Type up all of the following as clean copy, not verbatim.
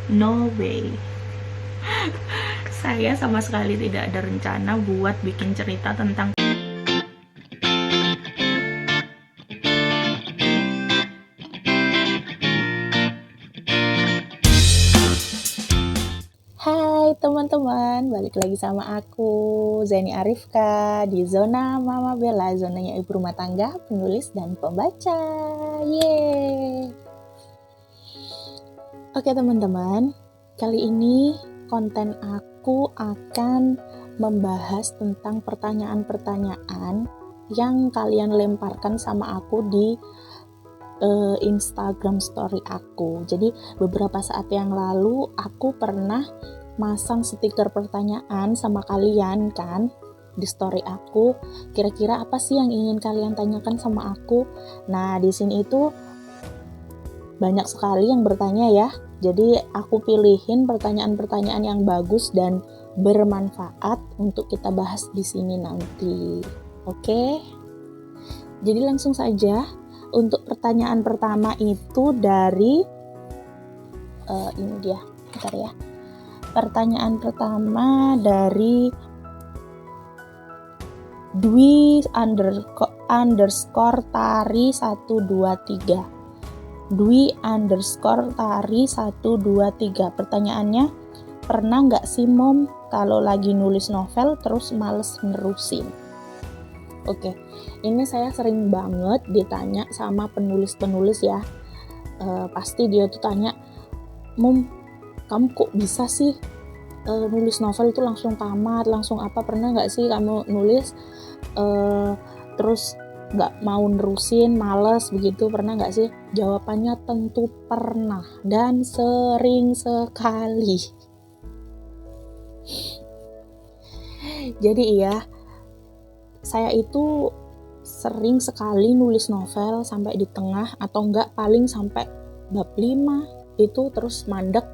No way. Saya sama sekali tidak ada rencana buat bikin cerita tentang Hai teman-teman, balik lagi sama aku, Zaini Arifka, di Zona Mama Bella, zonanya ibu rumah tangga, penulis, dan pembaca. Yeay! Oke teman-teman, kali ini konten aku akan membahas tentang pertanyaan-pertanyaan yang kalian lemparkan sama aku di Instagram story aku. Jadi beberapa saat yang lalu aku pernah masang stiker pertanyaan sama kalian kan di story aku. Kira-kira apa sih yang ingin kalian tanyakan sama aku? Nah, di sini itu banyak sekali yang bertanya ya. Jadi aku pilihin pertanyaan-pertanyaan yang bagus dan bermanfaat untuk kita bahas di sini nanti. Oke? Jadi langsung saja. Untuk pertanyaan pertama itu dari ini dia, bentar ya. Pertanyaan pertama dari Dwi_Tari 123. Dwi_Tari 123. Pertanyaannya, pernah nggak sih mom kalau lagi nulis novel terus males nerusin? Oke, ini saya sering banget ditanya sama penulis-penulis ya. Pasti dia tuh tanya, Mom, kamu kok bisa sih nulis novel itu langsung tamat, langsung apa? Pernah nggak sih kamu nulis terus nggak mau nerusin, males begitu? Pernah nggak sih? Jawabannya tentu pernah dan sering sekali. Jadi iya, saya itu sering sekali nulis novel sampai di tengah atau enggak paling sampai bab 5 itu terus mandek,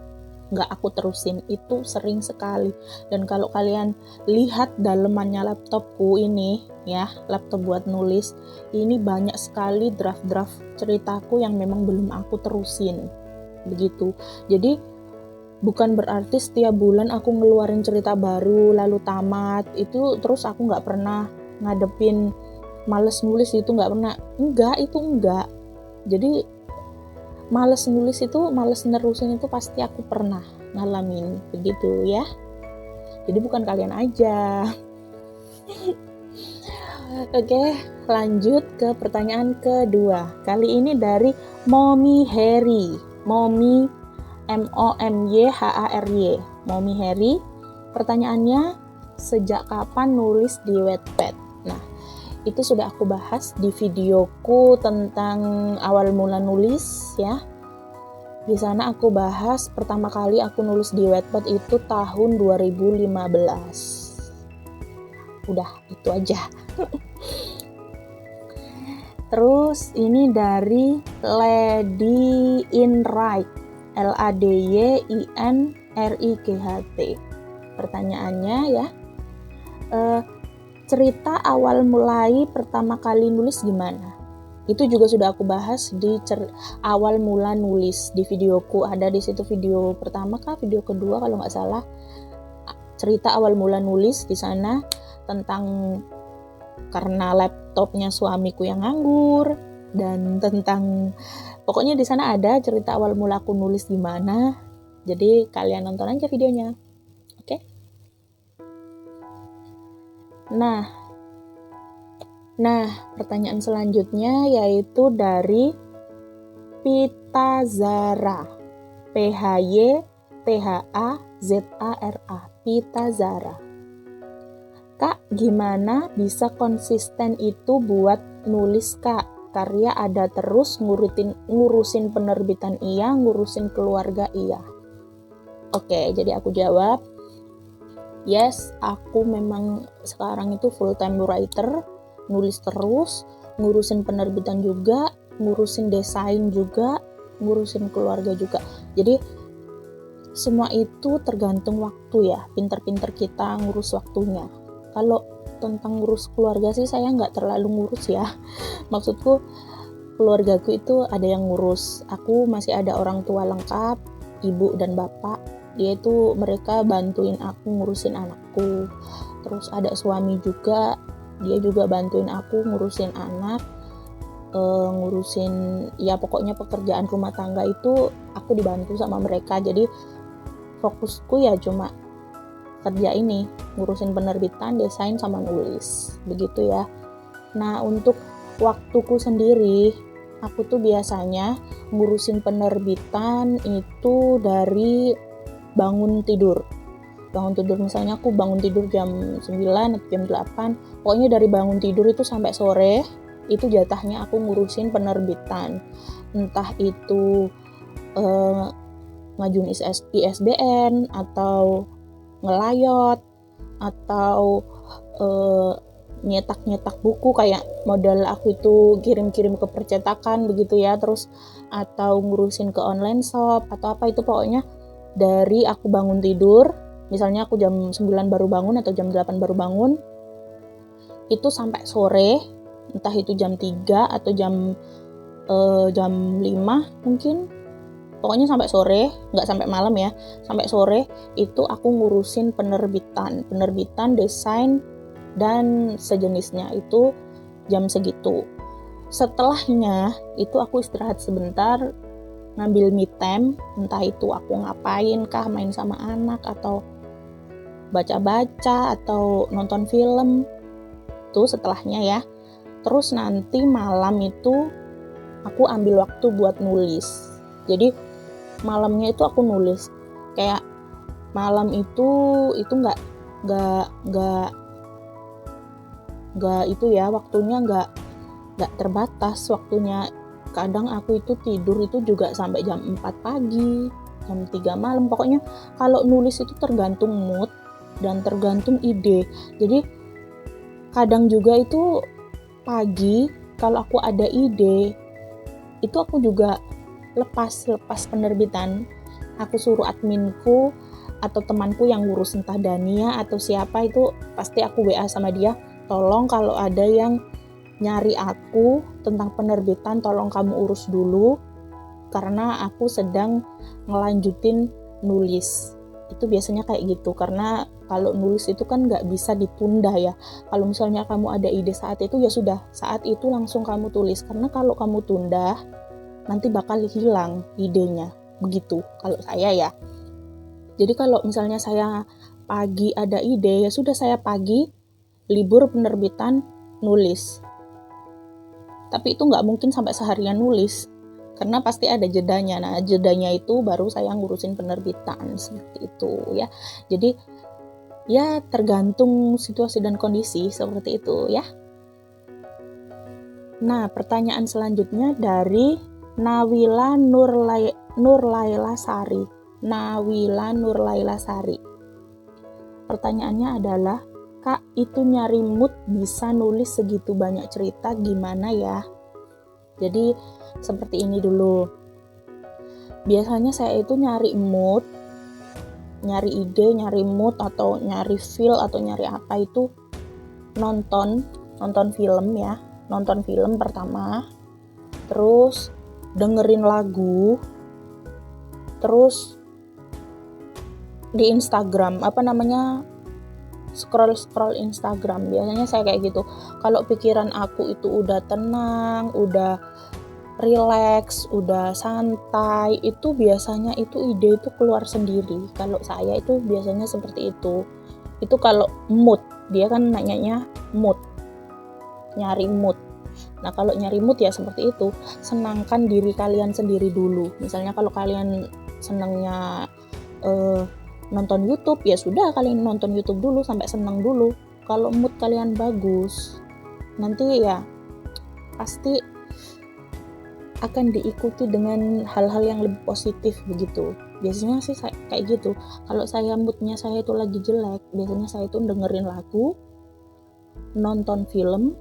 enggak aku terusin. Itu sering sekali. Dan kalau kalian lihat dalemannya laptopku ini ya, laptop buat nulis, ini banyak sekali draft-draft ceritaku yang memang belum aku terusin. Begitu. Jadi bukan berarti setiap bulan aku ngeluarin cerita baru lalu tamat, itu terus aku nggak pernah ngadepin males nulis, itu nggak pernah. Enggak. Jadi males nulis itu, males nerusin itu pasti aku pernah ngalamin, begitu ya. Jadi bukan kalian aja. Oke, lanjut ke pertanyaan kedua. Kali ini dari Mommy Harry. Mommy MOMYHARY. Mommy Harry. Pertanyaannya, sejak kapan nulis di Wattpad? Nah, itu sudah aku bahas di videoku tentang awal mula nulis ya. Di sana aku bahas pertama kali aku nulis di Wattpad itu tahun 2015. Udah, itu aja. Terus ini dari Lady Inright, LADYINRIGHT. Pertanyaannya ya, cerita awal mulai pertama kali nulis gimana? Itu juga sudah aku bahas di awal mula nulis di videoku. Ada di situ video pertama kah, video kedua kalau nggak salah. Cerita awal mula nulis di sana tentang karena laptopnya suamiku yang nganggur, dan tentang pokoknya di sana ada cerita awal mula aku nulis gimana. Jadi kalian nonton aja videonya. Oke? Nah, pertanyaan selanjutnya yaitu dari Pitazara. PHYTHAZARA. Pitazara. Kak, gimana bisa konsisten itu buat nulis, Kak? Karya ada terus, ngurusin penerbitan iya, ngurusin keluarga iya. Oke, jadi aku jawab, yes, aku memang sekarang itu full time writer, nulis terus, ngurusin penerbitan juga, ngurusin desain juga, ngurusin keluarga juga. Jadi semua itu tergantung waktu ya, pinter-pinter kita ngurus waktunya. Kalau tentang ngurus keluarga sih saya nggak terlalu ngurus ya. Maksudku keluargaku itu ada yang ngurus. Aku masih ada orang tua lengkap ibu dan bapak, mereka bantuin aku ngurusin anakku. Terus ada suami juga, dia juga bantuin aku ngurusin anak, ngurusin ya pokoknya pekerjaan rumah tangga itu aku dibantu sama mereka. Jadi fokusku ya cuma kerja ini, ngurusin penerbitan, desain sama nulis, begitu ya. Nah, untuk waktuku sendiri, aku tuh biasanya ngurusin penerbitan itu dari bangun tidur misalnya aku bangun tidur jam 9 atau jam 8, pokoknya dari bangun tidur itu sampai sore itu jatahnya aku ngurusin penerbitan, entah itu ngajuin ISBN atau ngelayot atau nyetak buku kayak modal aku itu kirim-kirim ke percetakan begitu ya, terus atau ngurusin ke online shop atau apa itu, pokoknya dari aku bangun tidur, misalnya aku jam 9 baru bangun atau jam 8 baru bangun, itu sampai sore, entah itu jam 3 atau jam 5 mungkin, pokoknya sampai sore, nggak sampai malam ya, sampai sore itu aku ngurusin penerbitan, desain, dan sejenisnya itu jam segitu. Setelahnya itu aku istirahat sebentar, ngambil me time, entah itu aku ngapain kah, main sama anak atau baca-baca atau nonton film, itu setelahnya ya. Terus nanti malam itu aku ambil waktu buat nulis. Jadi malamnya itu aku nulis, kayak malam itu nggak itu ya, waktunya nggak terbatas waktunya. Kadang aku itu tidur itu juga sampai jam 4 pagi, jam 3 malam. Pokoknya kalau nulis itu tergantung mood dan tergantung ide. Jadi kadang juga itu pagi kalau aku ada ide, itu aku juga lepas penerbitan. Aku suruh adminku atau temanku yang ngurus, entah Dania atau siapa, itu pasti aku WA sama dia, tolong kalau ada yang nyari aku tentang penerbitan tolong kamu urus dulu karena aku sedang ngelanjutin nulis. Itu biasanya kayak gitu, karena kalau nulis itu kan nggak bisa ditunda ya. Kalau misalnya kamu ada ide saat itu, ya sudah saat itu langsung kamu tulis, karena kalau kamu tunda nanti bakal hilang idenya, begitu kalau saya ya. Jadi kalau misalnya saya pagi ada ide, ya sudah saya pagi libur penerbitan nulis. Tapi itu nggak mungkin sampai seharian nulis, karena pasti ada jedanya. Nah, jedanya itu baru saya ngurusin penerbitan, seperti itu ya. Jadi ya tergantung situasi dan kondisi, seperti itu ya. Nah, pertanyaan selanjutnya dari Nawila Nurlaila Sari. Pertanyaannya adalah, Kak, itu nyari mood bisa nulis segitu banyak cerita gimana ya? Jadi seperti ini dulu. Biasanya saya itu nyari mood, nyari ide, nyari mood atau nyari feel atau nyari apa itu nonton film ya. Nonton film pertama, terus dengerin lagu, terus di Instagram scroll Instagram. Biasanya saya kayak gitu. Kalau pikiran aku itu udah tenang, udah relax, udah santai, itu biasanya itu ide itu keluar sendiri. Kalau saya itu biasanya seperti itu. Itu kalau mood, dia kan nanyanya mood, nyari mood. Nah, kalau nyari mood ya seperti itu, senangkan diri kalian sendiri dulu. Misalnya kalau kalian senangnya nonton YouTube, ya sudah kalian nonton YouTube dulu sampai senang dulu. Kalau mood kalian bagus, nanti ya pasti akan diikuti dengan hal-hal yang lebih positif begitu. Biasanya sih kayak gitu. Kalau saya moodnya saya itu lagi jelek, biasanya saya itu dengerin lagu, nonton film,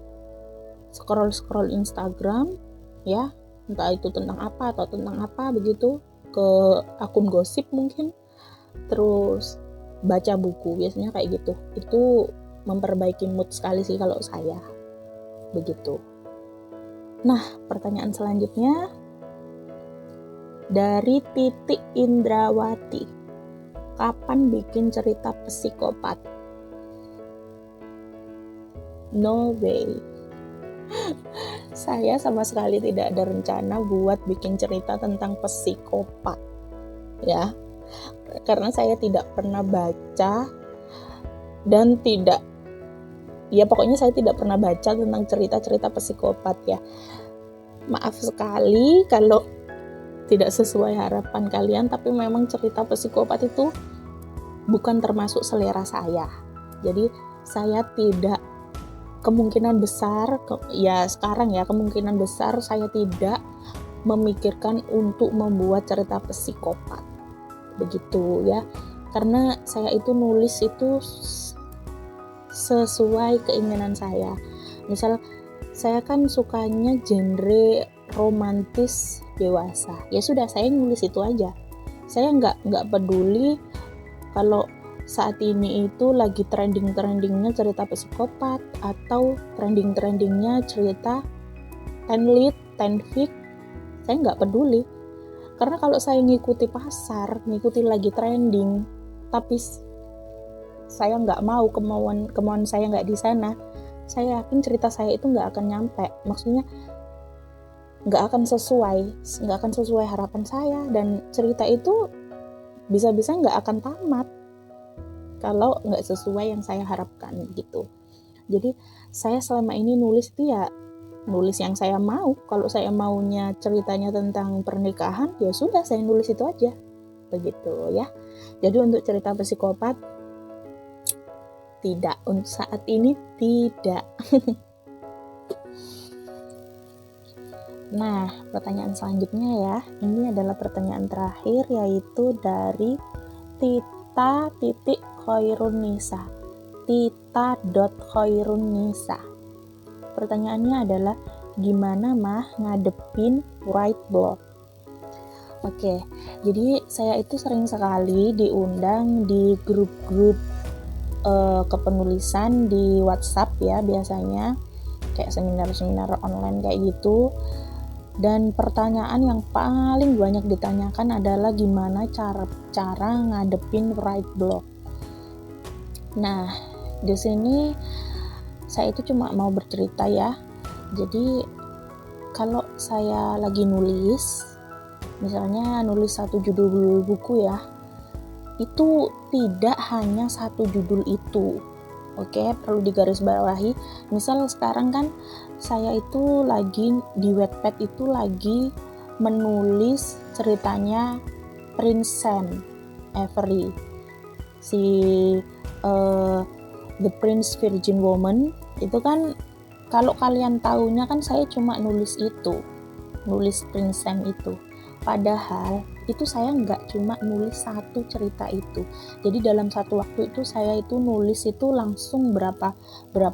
scroll Instagram ya, entah itu tentang apa atau tentang apa begitu, ke akun gosip mungkin, terus baca buku, biasanya kayak gitu. Itu memperbaiki mood sekali sih kalau saya, begitu. Nah, pertanyaan selanjutnya, Dari Titik Indrawati. Kapan bikin cerita psikopat? No way. Saya sama sekali tidak ada rencana buat bikin cerita tentang psikopat. Ya. Karena saya tidak pernah baca dan pokoknya saya tidak pernah baca tentang cerita-cerita psikopat ya. Maaf sekali kalau tidak sesuai harapan kalian, tapi memang cerita psikopat itu bukan termasuk selera saya. Jadi saya tidak, kemungkinan besar saya tidak memikirkan untuk membuat cerita psikopat. Begitu ya. Karena saya itu nulis itu sesuai keinginan saya. Misal saya kan sukanya genre romantis dewasa. Ya sudah, saya nulis itu aja. Saya nggak peduli kalau saat ini itu lagi trending-trendingnya cerita psikopat atau trending-trendingnya cerita 10 lead, 10 fic. Saya nggak peduli. Karena kalau saya ngikuti pasar, ngikuti lagi trending, tapi saya nggak mau, kemauan saya nggak di sana, saya yakin cerita saya itu nggak akan nyampe. Maksudnya nggak akan sesuai harapan saya, dan cerita itu bisa-bisa nggak akan tamat kalau nggak sesuai yang saya harapkan gitu. Jadi saya selama ini nulis itu ya nulis yang saya mau. Kalau saya maunya ceritanya tentang pernikahan, ya sudah saya nulis itu aja. Begitu ya. Jadi untuk cerita psikopat tidak, untuk saat ini tidak. Nah, pertanyaan selanjutnya ya. Ini adalah pertanyaan terakhir, yaitu dari Tita.Khairunisa. Tita.Khairunisa. Pertanyaannya adalah, gimana mah ngadepin write block? Oke, jadi saya itu sering sekali diundang di grup-grup kepenulisan di WhatsApp ya, biasanya kayak seminar-seminar online kayak gitu. Dan pertanyaan yang paling banyak ditanyakan adalah gimana cara ngadepin write block. Nah, di sini saya itu cuma mau bercerita ya. Jadi kalau saya lagi nulis, misalnya nulis satu judul buku ya, itu tidak hanya satu judul itu. Oke, perlu digarisbawahi. Misal sekarang kan saya itu lagi di Wattpad itu lagi menulis ceritanya Prince Sam Avery, si The Prince Virgin Woman. Itu kan kalau kalian tahunya kan saya cuma nulis Prince Sam itu. Padahal itu saya nggak cuma nulis satu cerita itu. Jadi dalam satu waktu itu saya itu nulis itu langsung berapa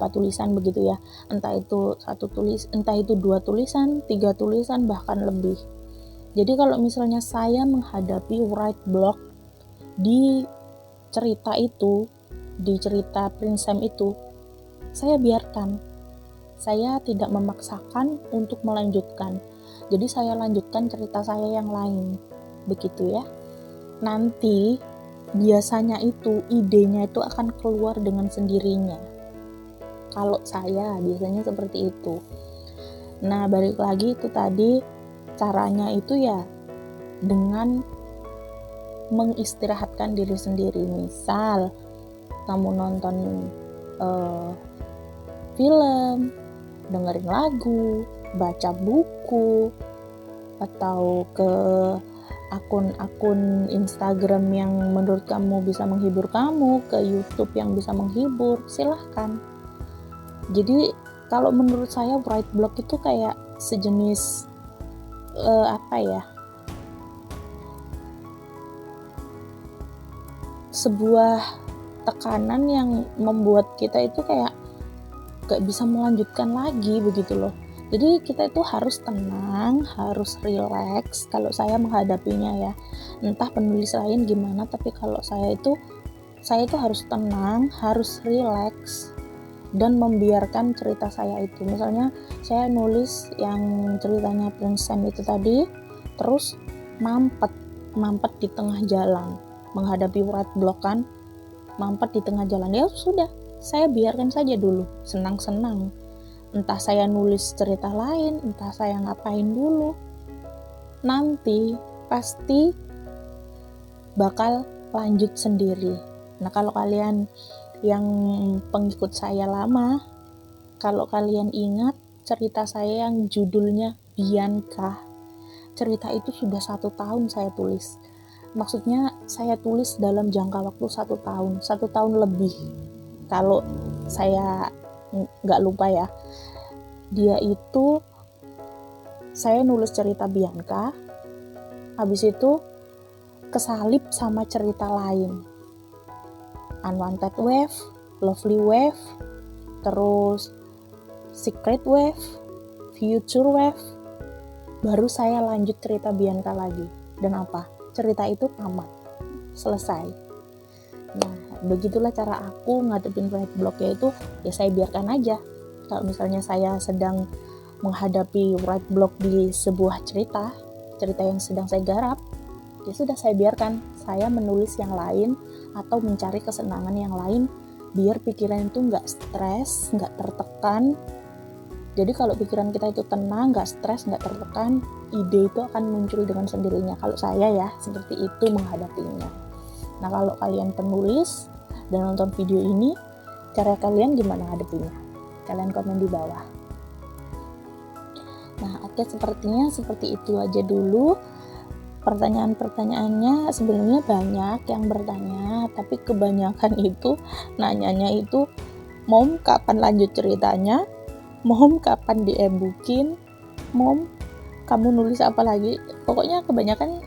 tulisan begitu ya. Entah itu dua tulisan, 3 tulisan, bahkan lebih. Jadi kalau misalnya saya menghadapi write block di cerita Prince Sam itu, saya biarkan. Saya tidak memaksakan untuk melanjutkan. Jadi saya lanjutkan cerita saya yang lain. Begitu ya. Nanti biasanya itu idenya itu akan keluar dengan sendirinya. Kalau saya biasanya seperti itu. Nah, balik lagi itu tadi, caranya itu ya dengan mengistirahatkan diri sendiri. Misal kamu nonton film, dengerin lagu, baca buku, atau ke akun-akun Instagram yang menurut kamu bisa menghibur kamu, ke YouTube yang bisa menghibur, silahkan. Jadi kalau menurut saya write block itu kayak sejenis sebuah tekanan yang membuat kita itu kayak gak bisa melanjutkan lagi begitu loh. Jadi kita itu harus tenang, harus relax kalau saya menghadapinya ya. Entah penulis lain gimana, tapi kalau saya itu harus tenang, harus relax, dan membiarkan cerita saya itu. Misalnya saya nulis yang ceritanya Prince Sam itu tadi, terus mampet di tengah jalan, menghadapi roadblock kan, mampet di tengah jalan. Ya sudah, saya biarkan saja dulu, senang-senang. Entah saya nulis cerita lain, entah saya ngapain dulu, nanti pasti bakal lanjut sendiri. Nah, kalau kalian yang pengikut saya lama, kalau kalian ingat cerita saya yang judulnya Bianca, cerita itu sudah 1 tahun saya tulis. Maksudnya saya tulis dalam jangka waktu 1 tahun lebih. Kalau saya nggak lupa ya, dia itu saya nulis cerita Bianca, habis itu kesalip sama cerita lain, Unwanted Wave, Lovely Wave, terus Secret Wave, Future Wave, baru saya lanjut cerita Bianca lagi. Dan apa? Cerita itu tamat, selesai. Nah, begitulah cara aku ngadepin roadblock, yaitu ya saya biarkan aja. Kalau misalnya saya sedang menghadapi roadblock di sebuah cerita yang sedang saya garap, ya sudah saya biarkan, saya menulis yang lain atau mencari kesenangan yang lain biar pikiran itu nggak stres, nggak tertekan. Jadi kalau pikiran kita itu tenang, nggak stres, nggak tertekan, ide itu akan muncul dengan sendirinya. Kalau saya ya seperti itu menghadapinya. Nah, kalau kalian penulis dan nonton video ini, cara kalian gimana ngadepinnya? Kalian komen di bawah. Nah, oke, sepertinya seperti itu aja dulu. Pertanyaan-pertanyaannya sebenarnya banyak yang bertanya, tapi kebanyakan itu nanyanya itu, Mom kapan lanjut ceritanya? Mom kapan di e-bookin? Mom kamu nulis apa lagi? Pokoknya kebanyakan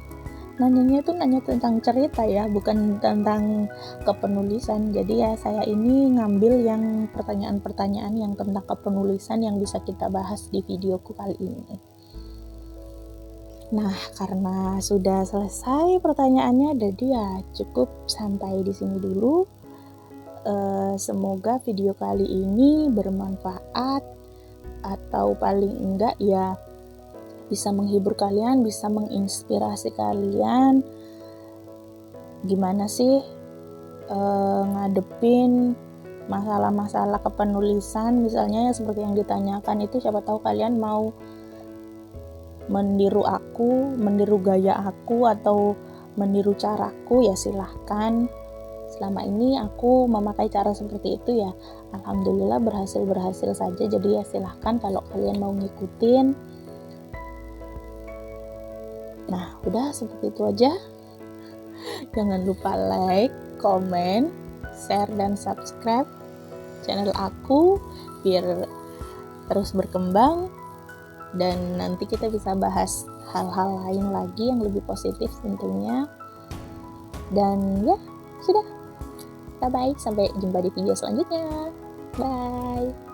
nanyanya itu nanya tentang cerita ya, bukan tentang kepenulisan. Jadi ya saya ini ngambil yang pertanyaan-pertanyaan yang tentang kepenulisan yang bisa kita bahas di videoku kali ini. Nah, karena sudah selesai pertanyaannya, jadi ya cukup sampai di sini dulu. Semoga video kali ini bermanfaat, atau paling enggak ya bisa menghibur kalian, bisa menginspirasi kalian gimana sih ngadepin masalah-masalah kepenulisan. Misalnya ya seperti yang ditanyakan itu, siapa tahu kalian mau meniru aku, meniru gaya aku, atau meniru caraku, ya silahkan. Selama ini aku memakai cara seperti itu ya, alhamdulillah berhasil saja. Jadi ya silahkan kalau kalian mau ngikutin. Nah, udah seperti itu aja. Jangan lupa like, komen, share, dan subscribe channel aku biar terus berkembang, dan nanti kita bisa bahas hal-hal lain lagi yang lebih positif tentunya. Dan ya sudah, bye bye, sampai jumpa di video selanjutnya. Bye.